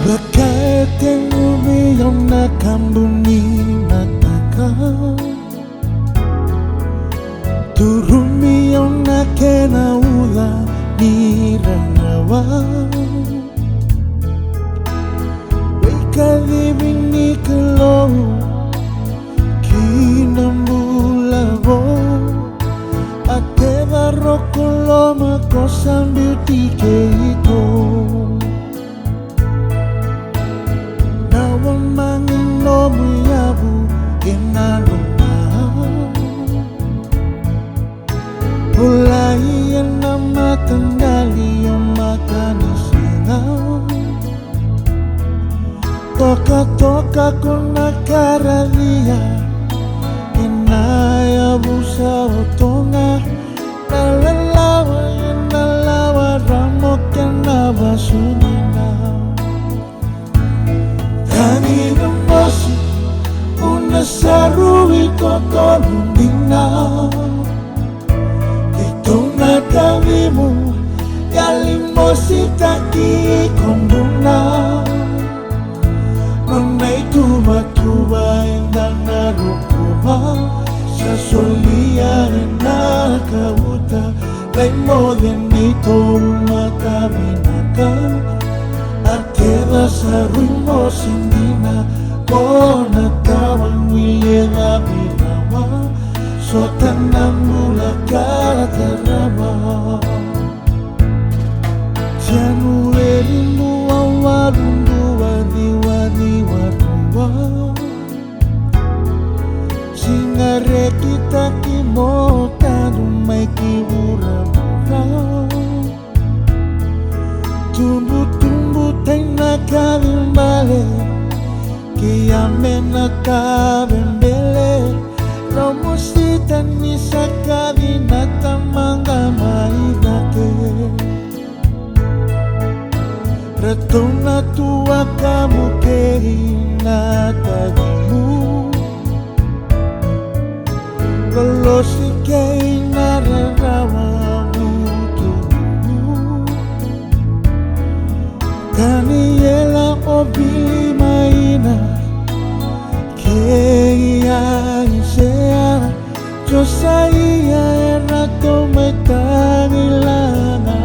Bakit umiyong nakambuni mataka Turumiyong nakenaula nirangawa Waikalibing ni kalo kinambulabo Ate barokolo makosan beauty ke ito Muyabu kinaluma Mulai na matanggali ang mata ni singaw Toka-toka ko nakaralia Inayabu sa utonga Nalalawa ramok yan na basunina Kanina mosi unasarui kokolundina Ito na kamimu Yalimosi taki konduna Nonay tuba-tuba Endang narukuma Sa solia na kauta Lai mo din ito makaminaka Atela sa rumo sindina Kona tawang wilera binawa So tanang mula karatarama Januari mua warundua diwani warumwa Singare kita kimota Dumay kiwura-wura Tumbuh-tumbuh tay nakalimbale Kaya menakabembele Romusita ni sakali natamanga maidake Ratona tua kamu kehina tagimu Kalau si kehina rarawamu tubumu Kaniela obili maina Kaya isea Josaya erato metangilanga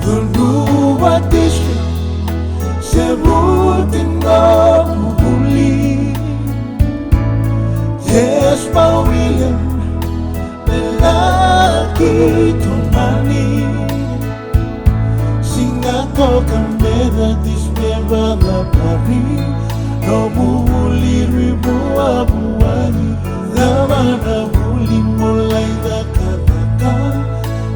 Dulu disco Sebutin ngomuli Yes, Pa William Lelaki tumani Singato kamera disbeba la pari No muli ribu abuani Lamana muli mulai daka-daka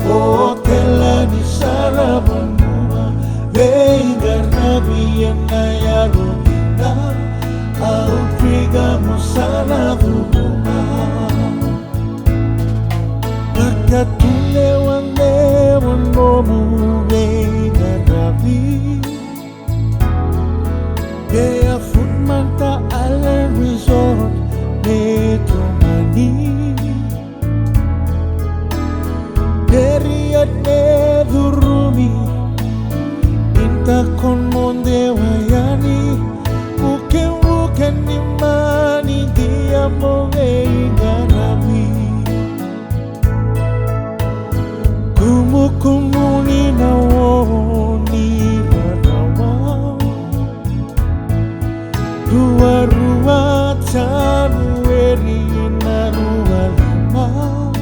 O tela ni sarabanua Vengar nabi yang nayaro kita Au priga musana dubuma Pagkatulewan-lewan mo muli narabi Kaya Futmanta Island Resort Metro Mani Period nedurumi Minta kon monde wayani Bukan imani dia mo ngarami Kumu-kumuni na woni barawa Dua-dua Januari na 25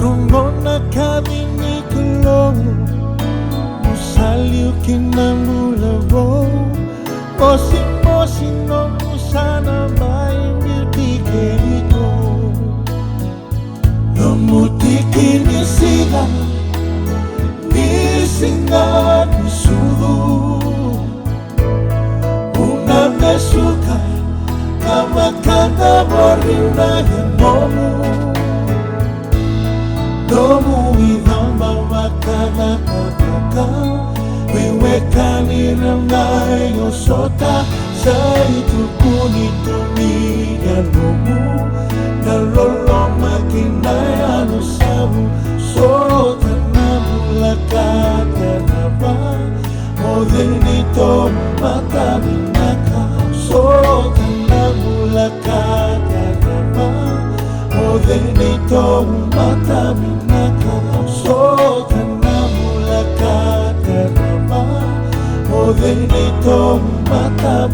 Rungona kami ni kulong Musaliw kinamulawo Mosi-mosi no musana may beauty kerito Namutiki ni sila Ni singa ni sudu Una besuka Kama kata bori na yamomu Domu idamba wakana kataka Wiweka niramay osota Sa itukuni tumigan mo Nalolong makinay ano sabu Sota na mulakat Benito mata